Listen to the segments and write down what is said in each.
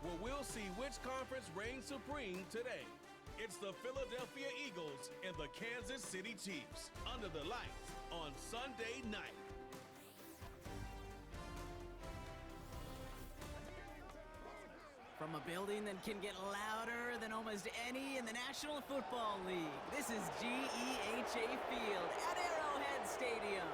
where we'll see which conference reigns supreme today. It's the Philadelphia Eagles and the Kansas City Chiefs under the lights on Sunday night. From a building that can get louder than almost any in the National Football League, this is GEHA Field at Arrowhead Stadium.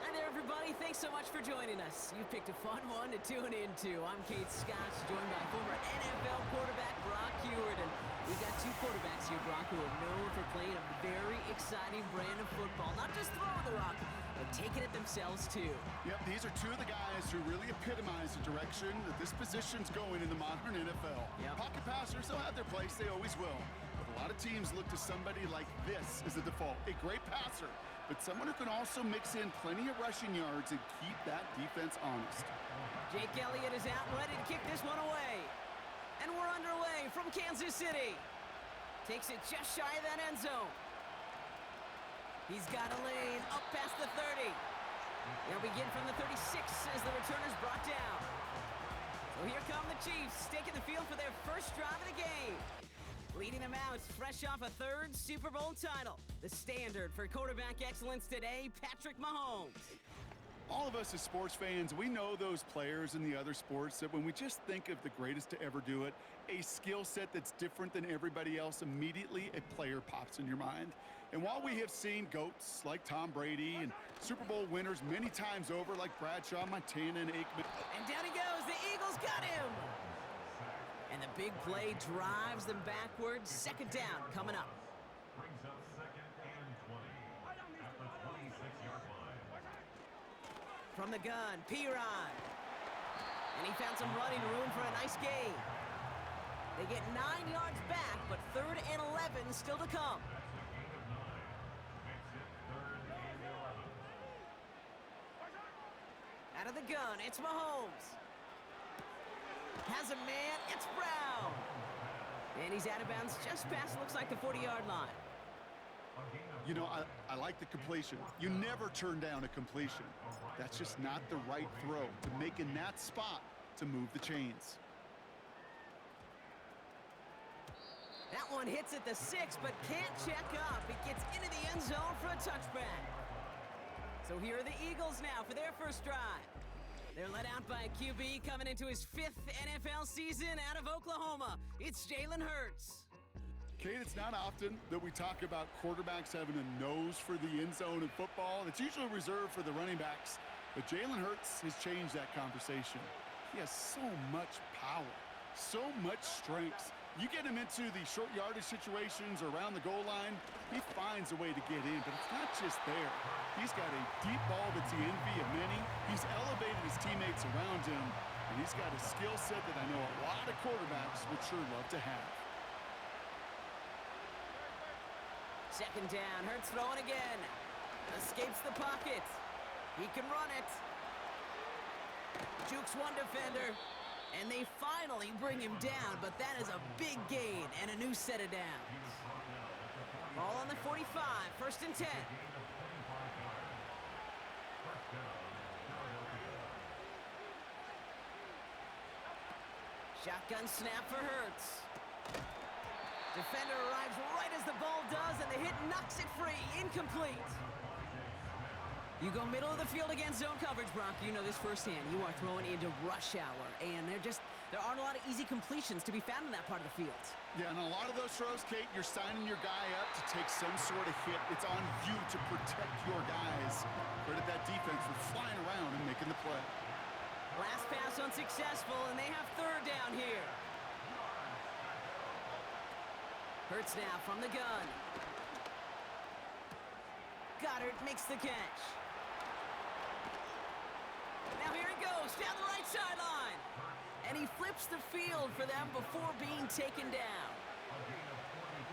Hi there, everybody. Thanks so much for joining us. You picked a fun one to tune into. I'm Kate Scott, joined by former NFL quarterback Brock Huard. And we've got two quarterbacks here, Brock, who are known for playing a very exciting brand of football. Not just throwing the rock, but taking it themselves, too. Yep, these are two of the guys who really epitomize the direction that this position's going in the modern NFL. Yep. Pocket passers, they'll have their place. They always will. But a lot of teams look to somebody like this as a default. A great passer, but someone who can also mix in plenty of rushing yards and keep that defense honest. Jake Elliott is out and ready to kick this one away. And we're underway from Kansas City. Takes it just shy of that end zone. He's got a lane up past the 30. They'll begin from the 36 as the returner's brought down. So here come the Chiefs, taking the field for their first drive of the game. Leading them out, fresh off a third Super Bowl title. The standard for quarterback excellence today, Patrick Mahomes. All of us as sports fans, we know those players in the other sports that when we just think of the greatest to ever do it, a skill set that's different than everybody else, immediately a player pops in your mind. And while we have seen GOATs like Tom Brady and Super Bowl winners many times over like Bradshaw, Montana, and Aikman. And down he goes, the Eagles got him! And the big play drives them backwards. Second down coming up. Brings up second and 20 at the 26-yard line. From the gun, P-Rod. And he found some running room for a nice gain. They get 9 yards back, but 3rd and 11 still to come. That's a gain of 9. Makes it 3rd and 11. Out of the gun, it's Mahomes. Has a man, it's Brown. And he's out of bounds just past, looks like the 40-yard line. You know, I like the completion. You never turn down a completion. That's just not the right throw to make in that spot to move the chains. That one hits at the 6, but can't check up. It gets into the end zone for a touchback. So here are the Eagles now for their first drive. They're led out by a QB coming into his 5th NFL season out of Oklahoma. It's Jalen Hurts. Kate, it's not often that we talk about quarterbacks having a nose for the end zone in football. It's usually reserved for the running backs. But Jalen Hurts has changed that conversation. He has so much power, so much strength. You get him into the short yardage situations or around the goal line, he finds a way to get in, but it's not just there. He's got a deep ball that's the envy of many. He's elevated his teammates around him, and he's got a skill set that I know a lot of quarterbacks would sure love to have. Second down, Hurts throwing again. Escapes the pocket. He can run it. Jukes one defender. And they finally bring him down, but that is a big gain and a new set of downs. Ball on the 45, 1st and 10. Shotgun snap for Hurts. Defender arrives right as the ball does, and the hit knocks it free. Incomplete. You go middle of the field against zone coverage, Brock. You know this firsthand. You are throwing into rush hour, and there aren't a lot of easy completions to be found in that part of the field. Yeah, and a lot of those throws, Kate, you're signing your guy up to take some sort of hit. It's on you to protect your guys. Credit that defense for flying around and making the play. Last pass unsuccessful, and they have 3rd down here. Hurts now from the gun. Goddard makes the catch. Now here he goes, down the right sideline. And he flips the field for them before being taken down.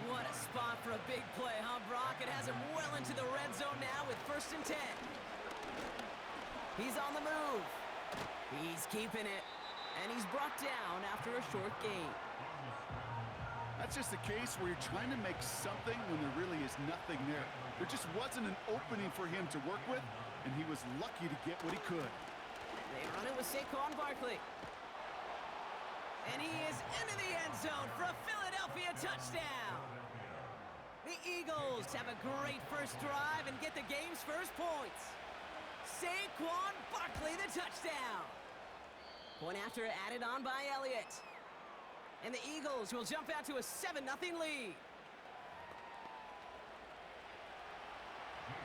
What a spot for a big play, huh, Brock? It has him well into the red zone now with 1st and 10. He's on the move. He's keeping it. And he's brought down after a short gain. That's just a case where you're trying to make something when there really is nothing there. There just wasn't an opening for him to work with, and he was lucky to get what he could. They run it with Saquon Barkley. And he is into the end zone for a Philadelphia touchdown. The Eagles have a great first drive and get the game's first points. Saquon Barkley, the touchdown. Point after added on by Elliott. And the Eagles will jump out to a 7-0 lead.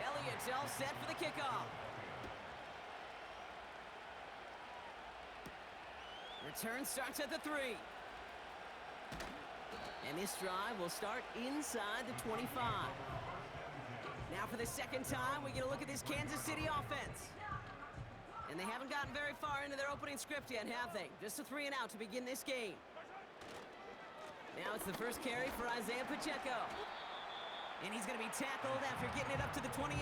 Elliott's all set for the kickoff. Return starts at the 3. And this drive will start inside the 25. Now for the second time, we get a look at this Kansas City offense. And they haven't gotten very far into their opening script yet, have they? Just a 3 and out to begin this game. Now it's the first carry for Isaiah Pacheco. And he's going to be tackled after getting it up to the 28.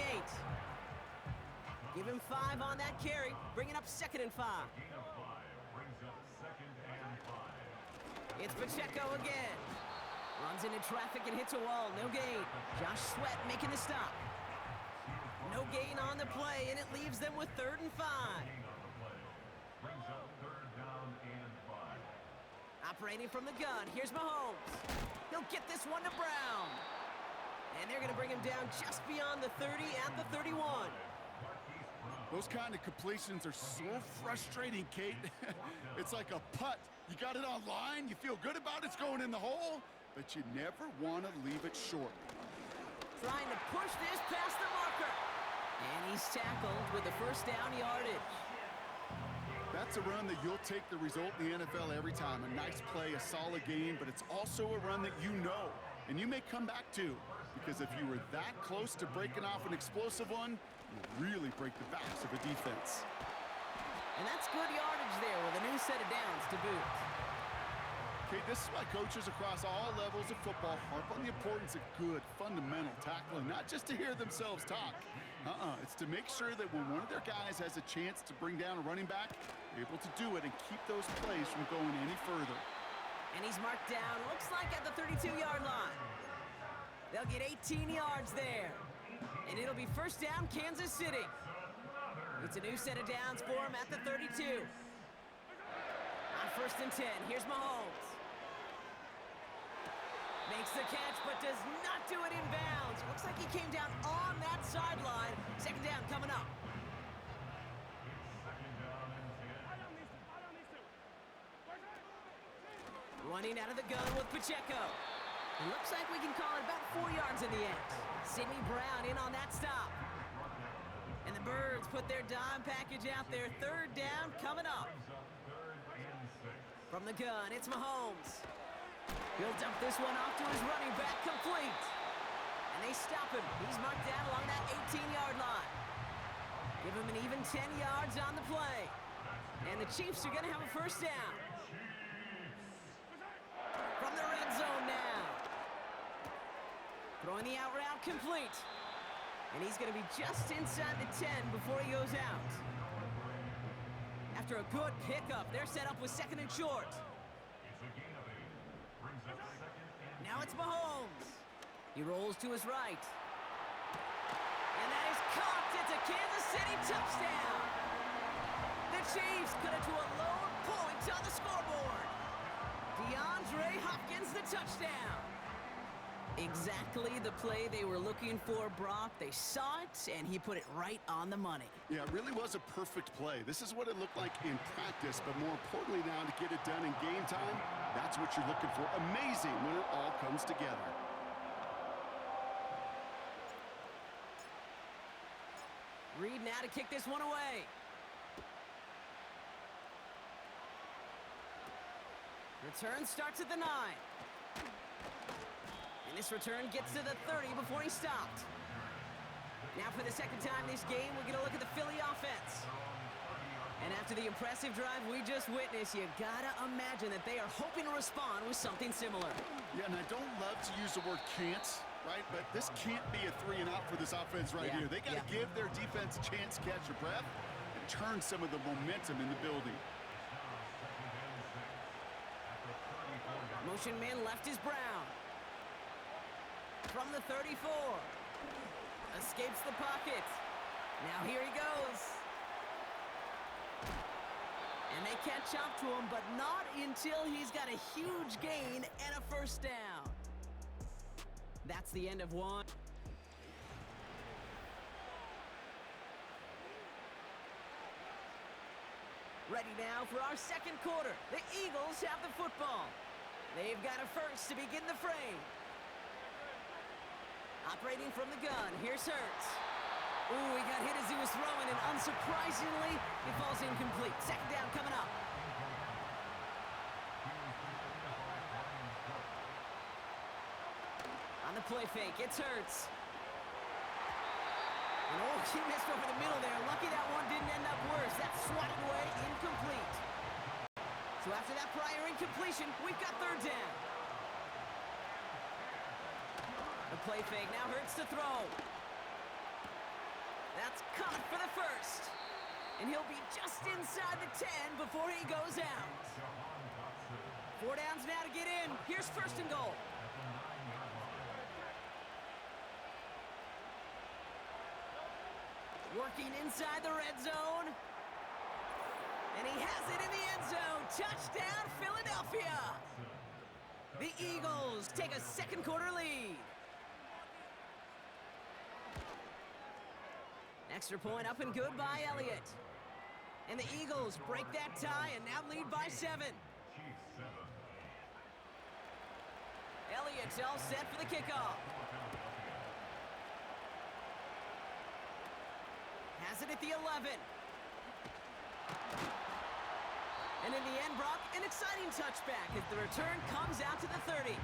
Give him 5 on that carry, bringing up 2nd and 5. It's Pacheco again. Runs into traffic and hits a wall. No gain. Josh Sweat making the stop. No gain on the play, and it leaves them with 3rd and 5. Operating from the gun, here's Mahomes. He'll get this one to Brown. And they're going to bring him down just beyond the 30 at the 31. Those kind of completions are so frustrating, Kate. It's like a putt. You got it on line, you feel good about it's going in the hole, but you never want to leave it short. Trying to push this past the marker. And he's tackled with the first down yardage. That's a run that you'll take the result in the NFL every time. A nice play, a solid game, but it's also a run that you know, and you may come back to, because if you were that close to breaking off an explosive one, you'll really break the backs of a defense. And that's good yardage there with a new set of downs to boot. Okay, this is why coaches across all levels of football harp on the importance of good, fundamental tackling, not just to hear themselves talk. It's to make sure that when one of their guys has a chance to bring down a running back, they're able to do it and keep those plays from going any further. And he's marked down, looks like at the 32-yard line. They'll get 18 yards there. And it'll be first down, Kansas City. It's a new set of downs for him at the 32. On 1st and 10, here's Mahomes. Makes the catch, but does not do it in bounds. Looks like he came down on that sideline. 2nd down coming up. Running out of the gun with Pacheco. It looks like we can call it about 4 yards in the end. Sidney Brown in on that stop. And the Birds put their dime package out there. 3rd down coming up. From the gun, it's Mahomes. He'll dump this one off to his running back, complete. And they stop him. He's marked down along that 18-yard line. Give him an even 10 yards on the play. And the Chiefs are going to have a first down. From the red zone now. Throwing the out route complete. And he's going to be just inside the 10 before he goes out. After a good pickup, they're set up with 2nd and short. Now it's Mahomes. He rolls to his right. And that is caught. It's a Kansas City touchdown. The Chiefs cut it to a lone point on the scoreboard. DeAndre Hopkins, the touchdown. Exactly the play they were looking for, Brock. They saw it, and he put it right on the money. Yeah, it really was a perfect play. This is what it looked like in practice, but more importantly now to get it done in game time, that's what you're looking for. Amazing when it all comes together. Reed now to kick this one away. Return starts at the 9. And this return gets to the 30 before he stopped. Now for the second time this game, we're going to look at the Philly offense. And after the impressive drive we just witnessed, you gotta imagine that they are hoping to respond with something similar. Yeah, and I don't love to use the word can't, right? But this can't be a 3 and out for this offense right here. They got to give their defense a chance to catch a breath and turn some of the momentum in the building. Motion man left is Brown. From the 34. Escapes the pocket. Now here he goes. And they catch up to him, but not until he's got a huge gain and a first down. That's the end of one. Ready now for our second quarter. The Eagles have the football. They've got a first to begin the frame. Operating from the gun, here's Hurts. Ooh, he got hit as he was throwing, and unsurprisingly, he falls incomplete. Second down coming up. On the play fake, it's Hurts. And oh, he missed over the middle there. Lucky that one didn't end up worse. That's swatted away, incomplete. So after that prior incompletion, we've got third down. The play fake now Hurts to throw. That's caught for the first. And he'll be just inside the 10 before he goes out. 4 downs now to get in. Here's first and goal. Working inside the red zone. And he has it in the end zone. Touchdown, Philadelphia. The Eagles take a second quarter lead. Extra point up and good by Elliott. And the Eagles break that tie and now lead by 7. Elliott's all set for the kickoff. Has it at the 11. And in the end, Brock, an exciting touchback as the return comes out to the 30.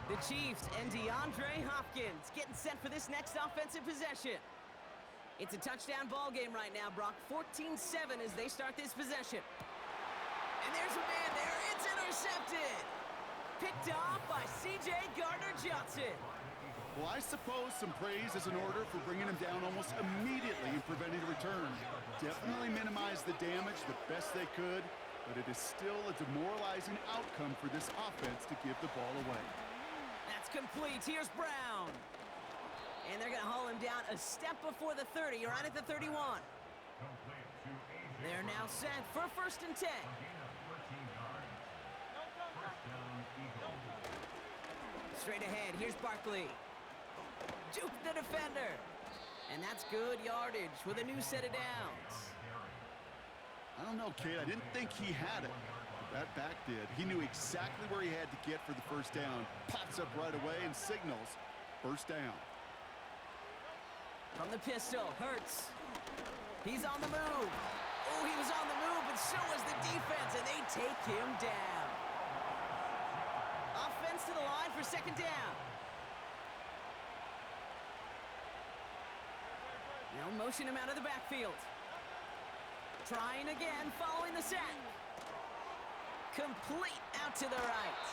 The Chiefs and DeAndre Hopkins getting set for this next offensive possession. It's a touchdown ball game right now, Brock. 14-7 as they start this possession. And there's a man there. It's intercepted. Picked off by C.J. Gardner-Johnson. Well, I suppose some praise is in order for bringing him down almost immediately and preventing a return. Definitely minimized the damage the best they could, but it is still a demoralizing outcome for this offense to give the ball away. That's complete. Here's Brown. And they're going to haul him down a step before the 30, right at the 31. They're now set for first and 10. Straight ahead, here's Barkley. Juke the defender. And that's good yardage with a new set of downs. I don't know, kid. I didn't think he had it. But that back did. He knew exactly where he had to get for the first down. Pops up right away and signals first down. From the pistol, Hurts. He's on the move. Oh, he was on the move, but so was the defense, and they take him down. Offense to the line for second down. Now motion him out of the backfield. Trying again, following the sack. Complete out to the right.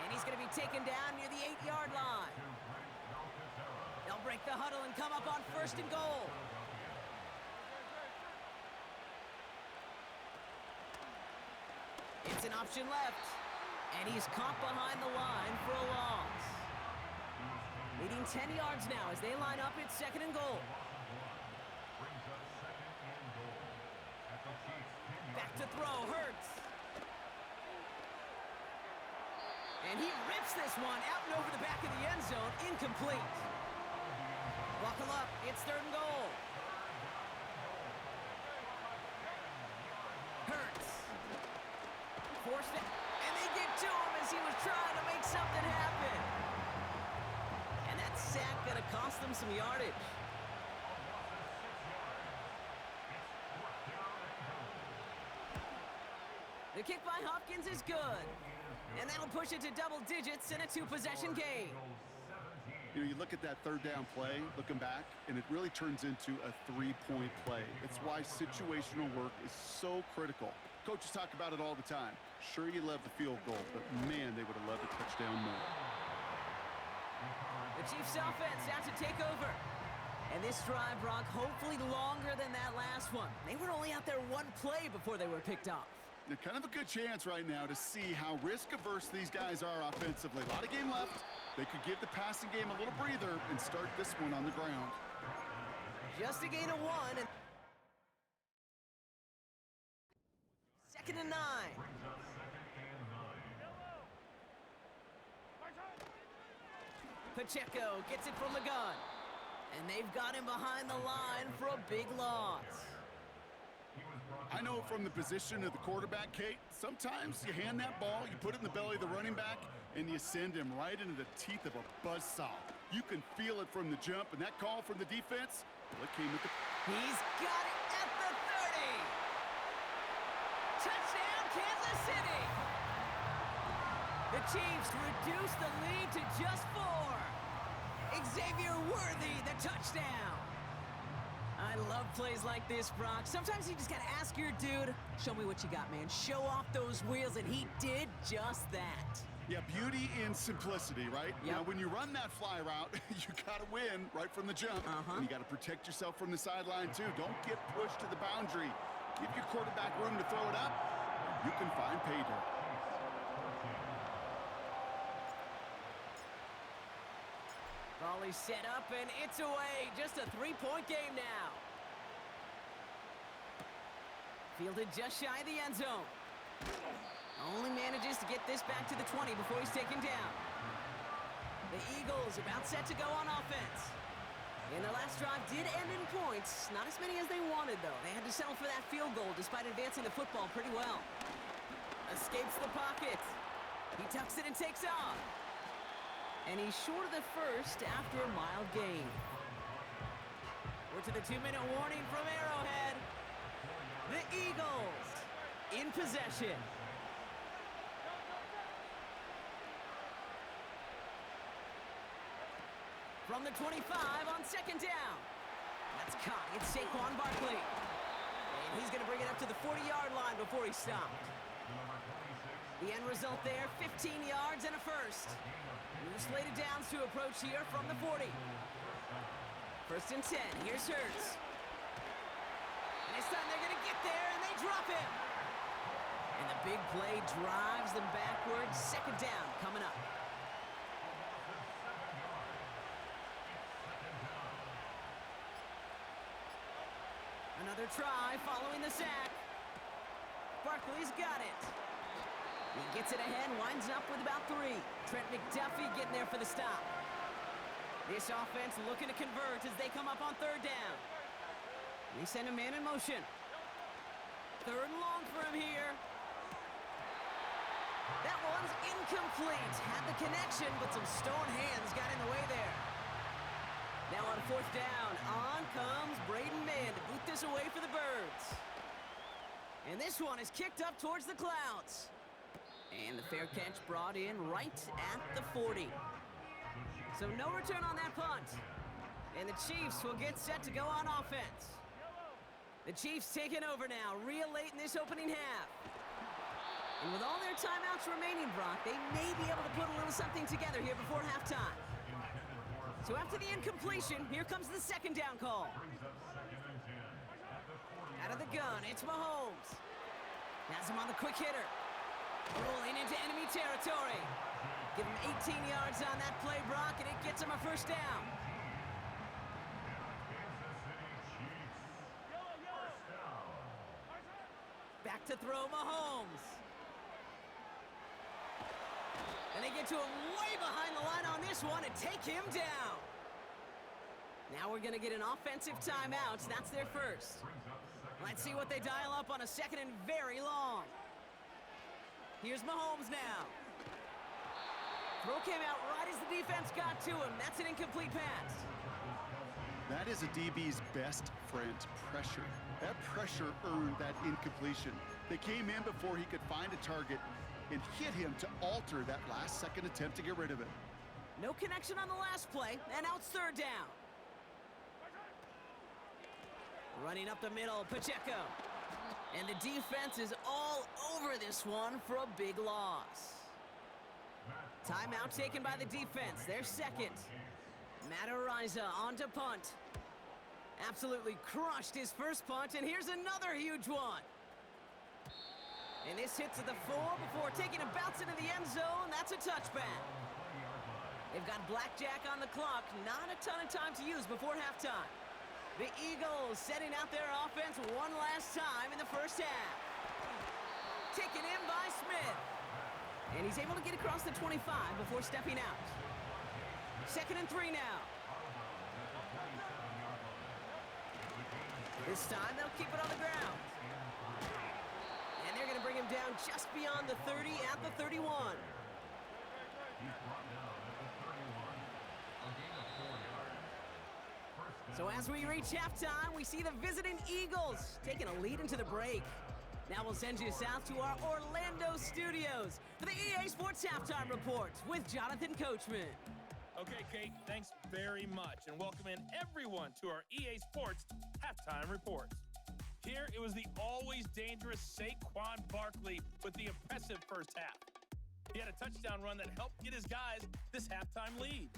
And he's going to be taken down near the 8-yard line. They'll break the huddle and come up on first and goal. It's an option left. And he's caught behind the line for a loss. Leading 10 yards now as they line up at second and goal. Back to throw, Hurts. And he rips this one out and over the back of the end zone, incomplete. Buckle up, it's third and goal. Hurts. Forced it, and they get to him as he was trying to make something happen. And that sack gonna cost them some yardage. The kick by Hopkins is good. And that'll push it to double digits in a 2-possession game. You know, you look at that third down play, looking back, and it really turns into a 3-point play. It's why situational work is so critical. Coaches talk about it all the time. Sure, you love the field goal, but man, they would have loved a touchdown more. The Chiefs offense out to take over. And this drive, Brock, hopefully longer than that last one. They were only out there one play before they were picked off. They're kind of a good chance right now to see how risk-averse these guys are offensively. A lot of game left. They could give the passing game a little breather and start this one on the ground. Just a gain of 1. And 2nd and 9. Brings up 2nd and 9. Pacheco gets it from the gun. And they've got him behind the line for a big loss. I know from the position of the quarterback, Kate, sometimes you hand that ball, you put it in the belly of the running back, and you send him right into the teeth of a buzzsaw. You can feel it from the jump, and that call from the defense, well, it came with the... He's got it at the 30. Touchdown, Kansas City. The Chiefs reduce the lead to just 4. Xavier Worthy, the touchdown. I love plays like this, Brock. Sometimes you just gotta ask your dude, show me what you got, man. Show off those wheels, and he did just that. Yeah, beauty in simplicity, right? Yep. Now, when you run that fly route, you gotta win right from the jump. And you gotta protect yourself from the sideline, too. Don't get pushed to the boundary. Give your quarterback room to throw it up. You can find pay dirt. Volley set up, and it's away. Just a 3-point game now. Fielded just shy of the end zone. Only manages to get this back to the 20 before he's taken down. The Eagles about set to go on offense. And their last drive did end in points. Not as many as they wanted, though. They had to settle for that field goal despite advancing the football pretty well. Escapes the pocket. He tucks it and takes off. And he's short of the first after a mild gain. We're to the 2-minute warning from Arrowhead. The Eagles in possession. From the 25 on 2nd down. That's caught. It's Saquon Barkley. And he's going to bring it up to the 40-yard line before he's stopped. The end result there, 15 yards and a first. New slated downs to approach here from the 40. 1st and 10. Here's Hurts. And this time they're going to get there, and they drop him. And the big play drives them backwards. 2nd down coming up. Another try following the sack. Barkley's got it. He gets it ahead, winds up with about 3. Trent McDuffie getting there for the stop. This offense looking to convert as they come up on 3rd down. They send a man in motion. 3rd and long for him here. That one's incomplete. Had the connection, but some stone hands got in the way there. Now on 4th down, on comes Braden Mann to boot this away for the Birds. And this one is kicked up towards the clouds. And the fair catch brought in right at the 40. So no return on that punt. And the Chiefs will get set to go on offense. The Chiefs taking over now, real late in this opening half. And with all their timeouts remaining, Brock, they may be able to put a little something together here before halftime. So after the incompletion, here comes the 2nd down call. Out of the gun, it's Mahomes. Has him on the quick hitter. Rolling into enemy territory. Give him 18 yards on that play, Brock, and it gets him a 1st down. Back to throw Mahomes. And they get to him way behind the line on this one and take him down. Now we're going to get an offensive timeout. That's their first. Let's see what they dial up on a 2nd and very long. Here's Mahomes now. Throw came out right as the defense got to him. That's an incomplete pass. That is a DB's best friend, pressure. That pressure earned that incompletion. They came in before he could find a target and hit him to alter that last-second attempt to get rid of it. No connection on the last play, and now it's 3rd down. Running up the middle, Pacheco. And the defense is all over this one for a big loss. Timeout taken by the defense. Their 2nd. Matt on to punt. Absolutely crushed his first punt, and here's another huge one. And this hits at the 4 before taking a bounce into the end zone. That's a touchback. They've got blackjack on the clock. Not a ton of time to use before halftime. The Eagles setting out their offense one last time in the 1st half. Taken in by Smith. And he's able to get across the 25 before stepping out. 2nd and 3 now. This time they'll keep it on the ground. And they're going to bring him down just beyond the 30 at the 31. So as we reach halftime, we see the visiting Eagles taking a lead into the break. Now we'll send you south to our Orlando studios for the EA Sports Halftime Report with Jonathan Coachman. Okay, Kate, thanks very much, and welcome in everyone to our EA Sports Halftime Report. Here, it was the always dangerous Saquon Barkley with the impressive first half. He had a touchdown run that helped get his guys this halftime lead.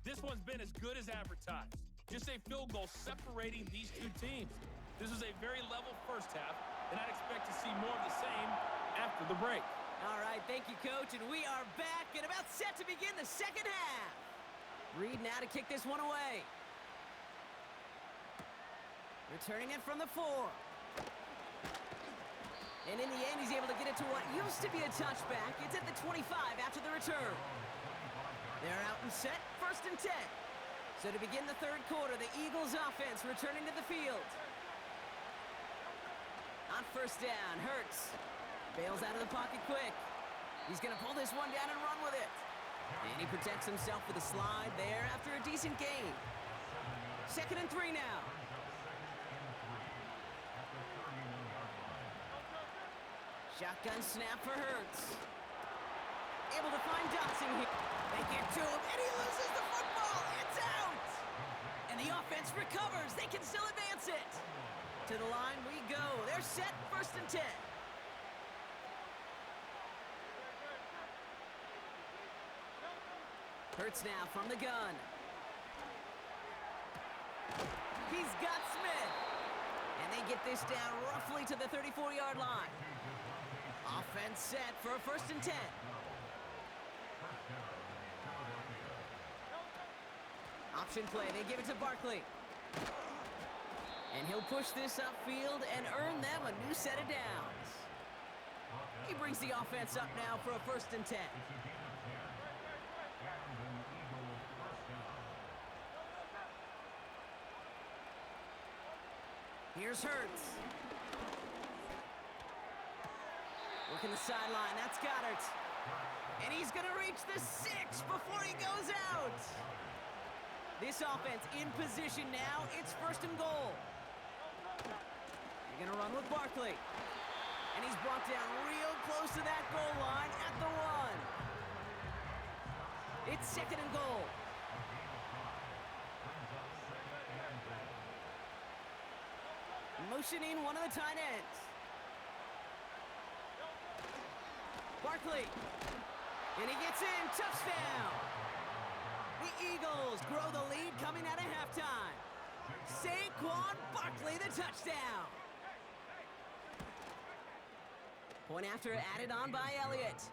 This one's been as good as advertised. Just a field goal separating these two teams. This was a very level first half, and I'd expect to see more of the same after the break. All right, thank you, Coach, and we are back and about set to begin the second half. Reed now to kick this one away. Returning it from the 4. And in the end, he's able to get it to what used to be a touchback. It's at the 25 after the return. They're out and set, 1st and 10. So to begin the third quarter, the Eagles offense returning to the field. On 1st down, Hurts bails out of the pocket quick. He's going to pull this one down and run with it. And he protects himself with a slide there after a decent gain. 2nd and 3 now. Shotgun snap for Hurts. Able to find Dotson here. They get to him, and he loses the football. It's out! And the offense recovers. They can still advance it. To the line we go. They're set, 1st and 10. Hurts now from the gun. He's got Smith. And they get this down roughly to the 34-yard line. Offense set for a 1st and 10. Option play, they give it to Barkley. And he'll push this upfield and earn them a new set of downs. He brings the offense up now for a 1st and 10. Here's Hurts. Working the sideline, that's Goddard. And he's gonna reach the 6 before he goes out. This offense in position now, it's 1st and goal. They're gonna run with Barkley. And he's brought down real close to that goal line at the 1. It's 2nd and goal. Motioning one of the tight ends. Barkley. And he gets in. Touchdown. The Eagles grow the lead coming out of halftime. Saquon Barkley, the touchdown. Point after added on by Elliott.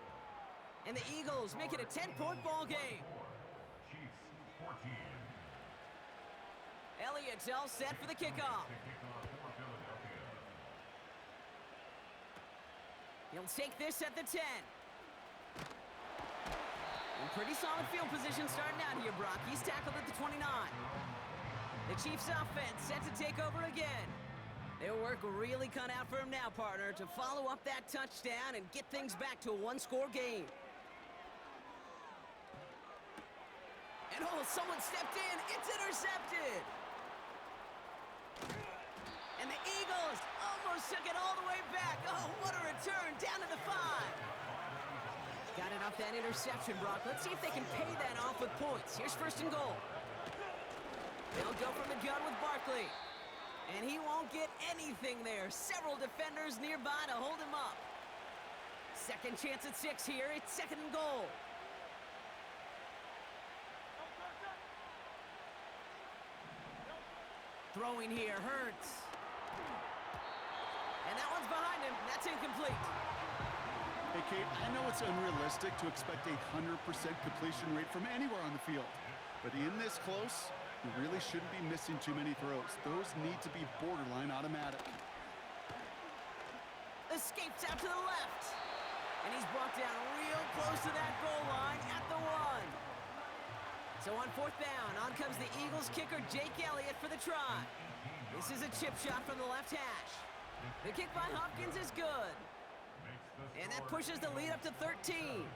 And the Eagles make it a 10-point ball game. Elliott's all set for the kickoff. He'll take this at the 10. In pretty solid field position starting out here, Brock. He's tackled at the 29. The Chiefs offense set to take over again. Their work really cut out for him now, partner, to follow up that touchdown and get things back to a one-score game. And oh, someone stepped in. It's intercepted. And the Eagles almost took it all the way back. Oh, what a return, down to the 5. Got it off that interception, Brock. Let's see if they can pay that off with points. Here's 1st and goal. They'll go from the gun with Barkley. And he won't get anything there. Several defenders nearby to hold him up. Second chance at 6 here. It's 2nd and goal. Throwing here, Hurts. And that one's behind him. That's incomplete. Hey, Kate, I know it's unrealistic to expect a 100% completion rate from anywhere on the field. But in this close, you really shouldn't be missing too many throws. Those need to be borderline automatic. The escapes out to the left. And he's brought down real close to that goal line at the 1. So on 4th down, on comes the Eagles kicker, Jake Elliott, for the try. This is a chip shot from the left hash. The kick by Hopkins is good. And that pushes the lead up to 13.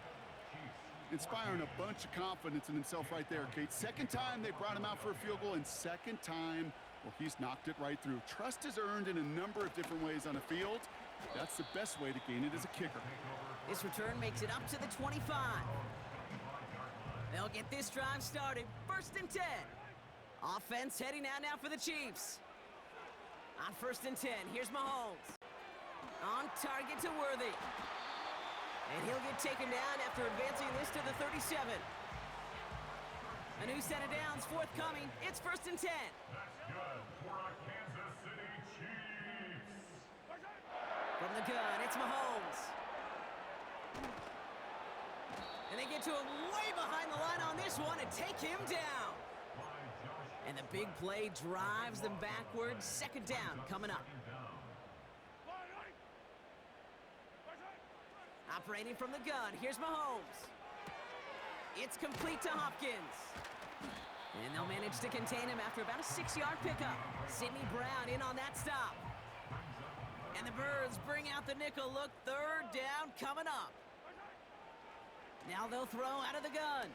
Inspiring a bunch of confidence in himself right there, Kate. Second time they brought him out for a field goal, and second time, well, he's knocked it right through. Trust is earned in a number of different ways on the field. That's the best way to gain it as a kicker. This return makes it up to the 25. They'll get this drive started. 1st and 10. Offense heading out now for the Chiefs. On 1st and 10, here's Mahomes. On target to Worthy. And he'll get taken down after advancing this to the 37. A new set of downs forthcoming. It's 1st and 10. That's good for our Kansas City Chiefs. From the gun, it's Mahomes. And they get to him way behind the line on this one and take him down. And the big play drives them backwards. 2nd down coming up. Operating from the gun, here's Mahomes. It's complete to Hopkins. And they'll manage to contain him after about a 6-yard pickup. Sidney Brown in on that stop. And the Birds bring out the nickel look. 3rd down coming up. Now they'll throw out of the gun.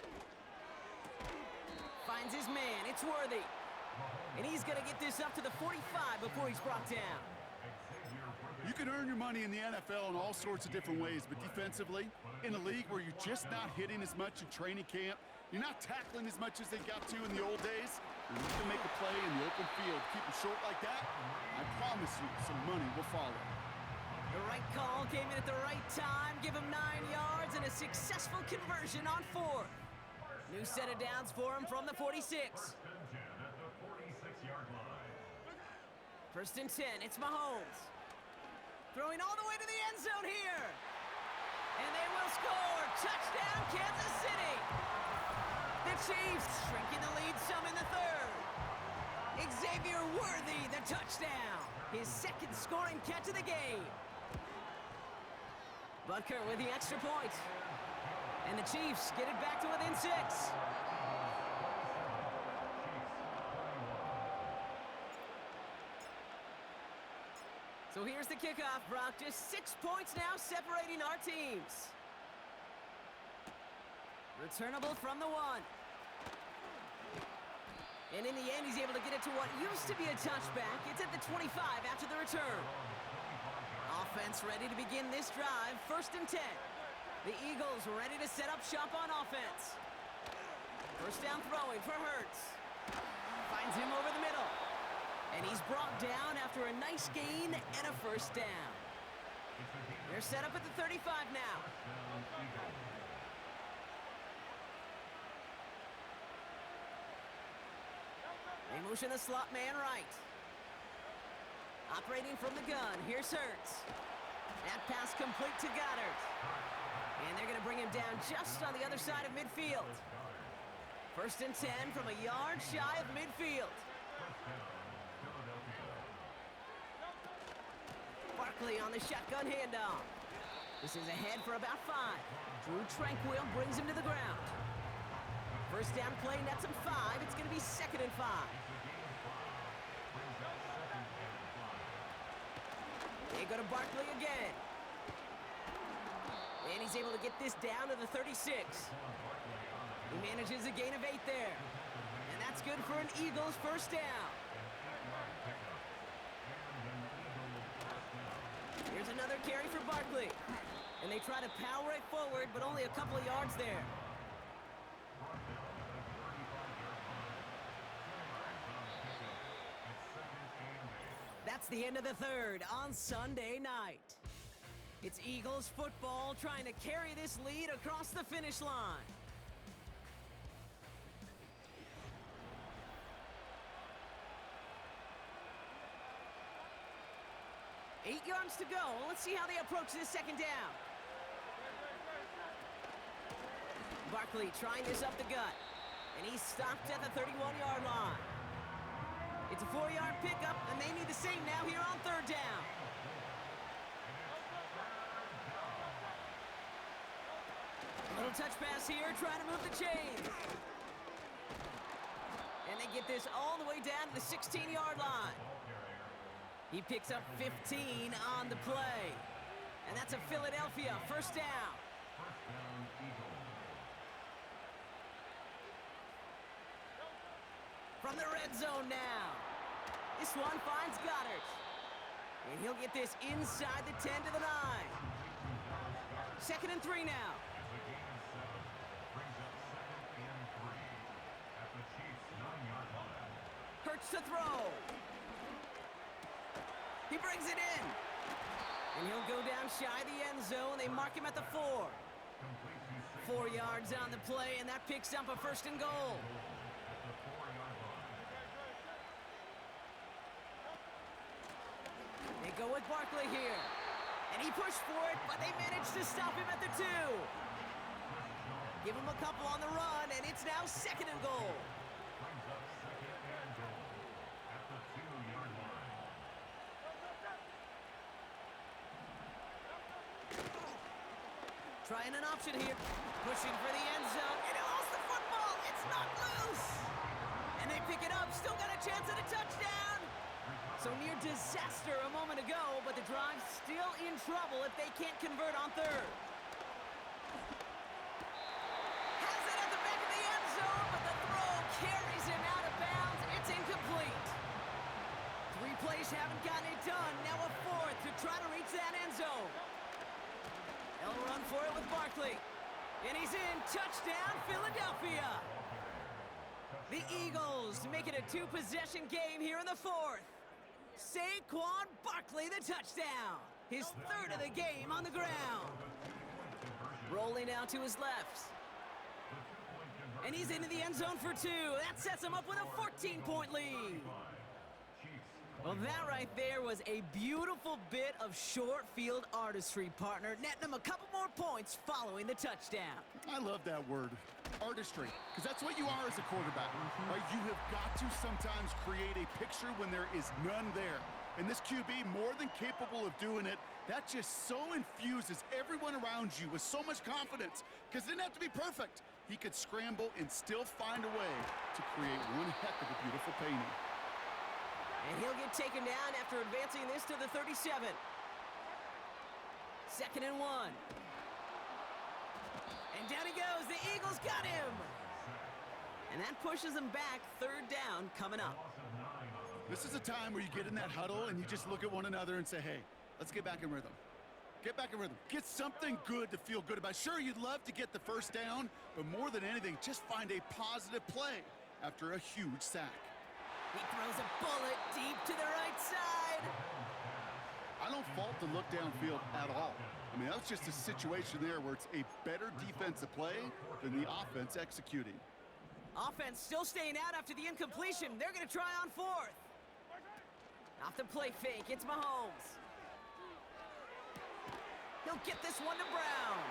Finds his man, it's Worthy. And he's gonna get this up to the 45 before he's brought down. You can earn your money in the NFL in all sorts of different ways, but defensively, in a league where you're just not hitting as much in training camp, you're not tackling as much as they got to in the old days, you need to make a play in the open field. Keep it short like that, I promise you some money will follow. The right call came in at the right time, give him 9 yards and a successful conversion on 4th. New set of downs for him from the 46. 1st and 10, it's Mahomes. Throwing all the way to the end zone here. And they will score. Touchdown, Kansas City. The Chiefs shrinking the lead some in the 3rd. Xavier Worthy, the touchdown. His 2nd scoring catch of the game. Butker with the extra point. And the Chiefs get it back to within 6. So here's the kickoff, Brock. Just 6 points now separating our teams. Returnable from the 1. And in the end, he's able to get it to what used to be a touchback. It's at the 25 after the return. Offense ready to begin this drive. 1st and 10. The Eagles ready to set up shop on offense. 1st down throwing for Hurts. Finds him over the middle. And he's brought down after a nice gain and a 1st down. They're set up at the 35 now. They motion the slot man right. Operating from the gun, here's Hurts. That pass complete to Goddard. And they're going to bring him down just on the other side of midfield. 1st and 10 from a yard shy of midfield. Barkley on the shotgun handoff. This is ahead for about 5. Drew Tranquil brings him to the ground. 1st down play, nets him 5. It's going to be 2nd and 5. They go to Barkley again. And he's able to get this down to the 36. He manages a gain of 8 there. And that's good for an Eagles 1st down. Here's another carry for Barkley. And they try to power it forward, but only a couple of yards there. That's the end of the 3rd on Sunday night. It's Eagles football trying to carry this lead across the finish line. Eight yards to go. Let's see how they approach this 2nd down. Barkley trying this up the gut. And he's stopped at the 31-yard line. It's a 4-yard pickup, and they need the same now here on 3rd down. touch pass here, trying to move the chains. And they get this all the way down to the 16-yard line. He picks up 15 on the play. And that's a Philadelphia first down. From the red zone now. This one finds Goddard. And he'll get this inside the 10 to the 9. 2nd and 3 now. Hurts to throw. He brings it in. And he'll go down shy of the end zone. They mark him at the 4. 4 yards on the play, and that picks up a 1st and goal. They go with Barkley here. And he pushed for it, but they managed to stop him at the 2. Give him a couple on the run, and it's now 2nd and goal. Trying an option here. Pushing for the end zone, and he lost the football. It's not loose. And they pick it up, still got a chance at a touchdown. So near disaster a moment ago, but the drive's still in trouble if they can't convert on 3rd. Has it at the back of the end zone, but the throw carries him out of bounds. It's incomplete. 3 plays haven't gotten it done. Now a 4th to try to reach that end zone. They'll run for it with Barkley. And he's in. Touchdown, Philadelphia. The Eagles make it a 2-possession game here in the 4th. Saquon Barkley, the touchdown. His 3rd of the game on the ground. Rolling out to his left. And he's into the end zone for 2. That sets him up with a 14-point lead. Well, that right there was a beautiful bit of short field artistry, partner, netting him a couple more points following the touchdown. I love that word, artistry, because that's what you are as a quarterback, right? You have got to sometimes create a picture when there is none there. And this QB, more than capable of doing it, that just so infuses everyone around you with so much confidence, because it didn't have to be perfect. He could scramble and still find a way to create one heck of a beautiful painting. And he'll get taken down after advancing this to the 37. 2nd and 1. And down he goes. The Eagles got him. And that pushes them back. 3rd down coming up. This is a time where you get in that huddle and you just look at one another and say, hey, let's get back in rhythm. Get back in rhythm. Get something good to feel good about. Sure, you'd love to get the 1st down, but more than anything, just find a positive play after a huge sack. He throws a bullet deep to the right side. I don't fault the look downfield at all. I mean, that's just a situation there where it's a better defensive play than the offense executing. Offense still staying out after the incompletion. They're going to try on 4th. Off the play fake, it's Mahomes. He'll get this one to Brown.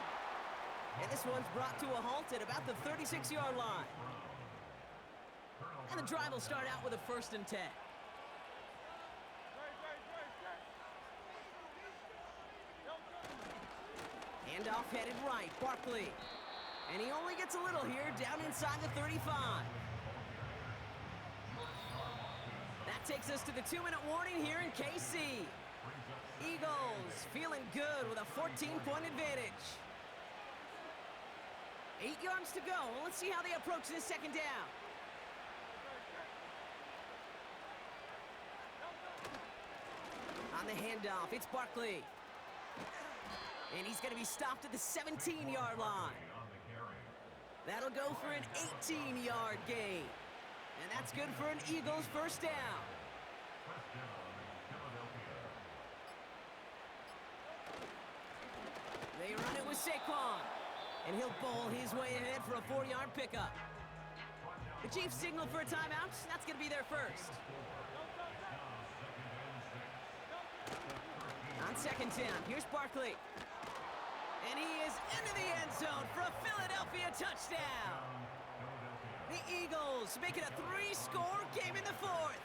And this one's brought to a halt at about the 36-yard line. And the drive will start out with a 1st and 10. Handoff headed right, Barkley. And he only gets a little here, down inside the 35. That takes us to the 2-minute warning here in KC. Eagles feeling good with a 14-point advantage. 8 yards to go. Let's see how they approach this 2nd down. On the handoff, it's Barkley. And he's going to be stopped at the 17-yard line. That'll go for an 18-yard gain. And that's good for an Eagles 1st down. They run it with Saquon. And he'll bowl his way ahead for a 4-yard pickup. The Chiefs signal for a timeout. That's going to be their 1st. On 2nd down, here's Barkley. And he is into the end zone for a Philadelphia touchdown. The Eagles make it a 3-score game in the 4th.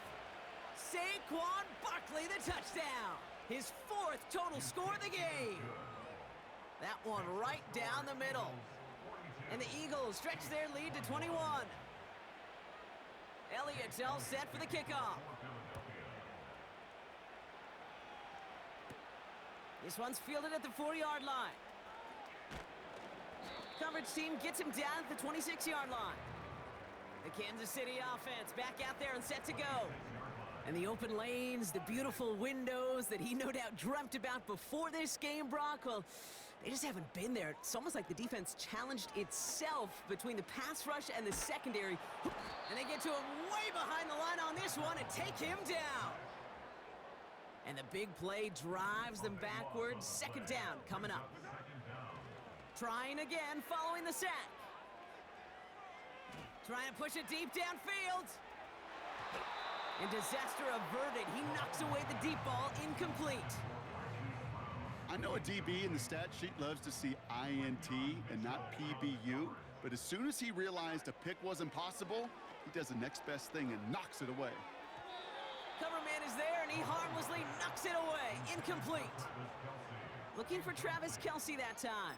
Saquon Barkley, the touchdown. His 4th total score of the game. That one right down the middle. And the Eagles stretch their lead to 21. Elliott's all set for the kickoff. This one's fielded at the 4-yard line. Coverage team gets him down at the 26-yard line. The Kansas City offense back out there and set to go. And the open lanes, the beautiful windows that he no doubt dreamt about before this game, Brock, well, they just haven't been there. It's almost like the defense challenged itself between the pass rush and the secondary. And they get to him way behind the line on this one and take him down. And the big play drives them backwards. Second down coming up. Trying again following the sack. Trying to push it deep downfield. And disaster averted. He knocks away the deep ball, incomplete. I know a DB in the stat sheet loves to see INT and not PBU, but as soon as he realized a pick wasn't possible, he does the next best thing and knocks it away. Cover man is there, and he harmlessly knocks it away. Incomplete. Looking for Travis Kelce that time.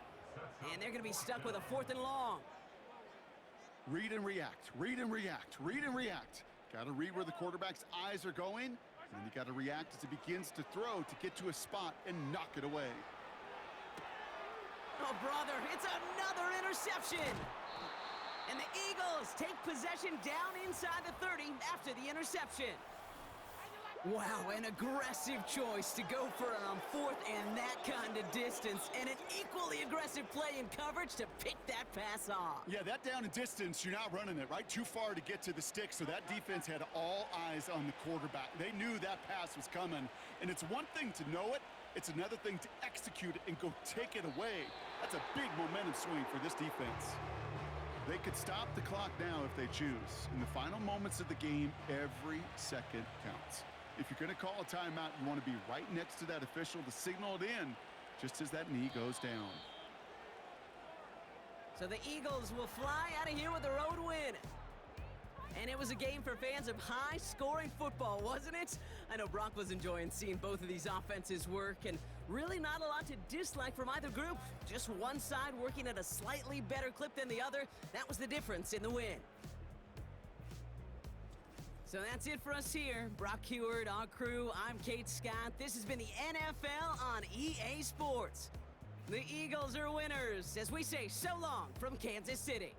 And they're going to be stuck with a 4th and long. Read and react, read and react, read and react. Got to read where the quarterback's eyes are going, and then you got to react as he begins to throw to get to a spot and knock it away. Oh, brother, it's another interception. And the Eagles take possession down inside the 30 after the interception. Wow, an aggressive choice to go for it on 4th and that kind of distance, and an equally aggressive play in coverage to pick that pass off. Yeah, that down and distance, you're not running it, right? Too far to get to the stick, so that defense had all eyes on the quarterback. They knew that pass was coming, and it's one thing to know it, it's another thing to execute it and go take it away. That's a big momentum swing for this defense. They could stop the clock now if they choose. In the final moments of the game, every second counts. If you're going to call a timeout, you want to be right next to that official to signal it in just as that knee goes down. So the Eagles will fly out of here with a road win. And it was a game for fans of high-scoring football, wasn't it? I know Brock was enjoying seeing both of these offenses work, and really not a lot to dislike from either group. Just one side working at a slightly better clip than the other. That was the difference in the win. So that's it for us here. Brock Heward, our crew, I'm Kate Scott. This has been the NFL on EA Sports. The Eagles are winners, as we say so long from Kansas City.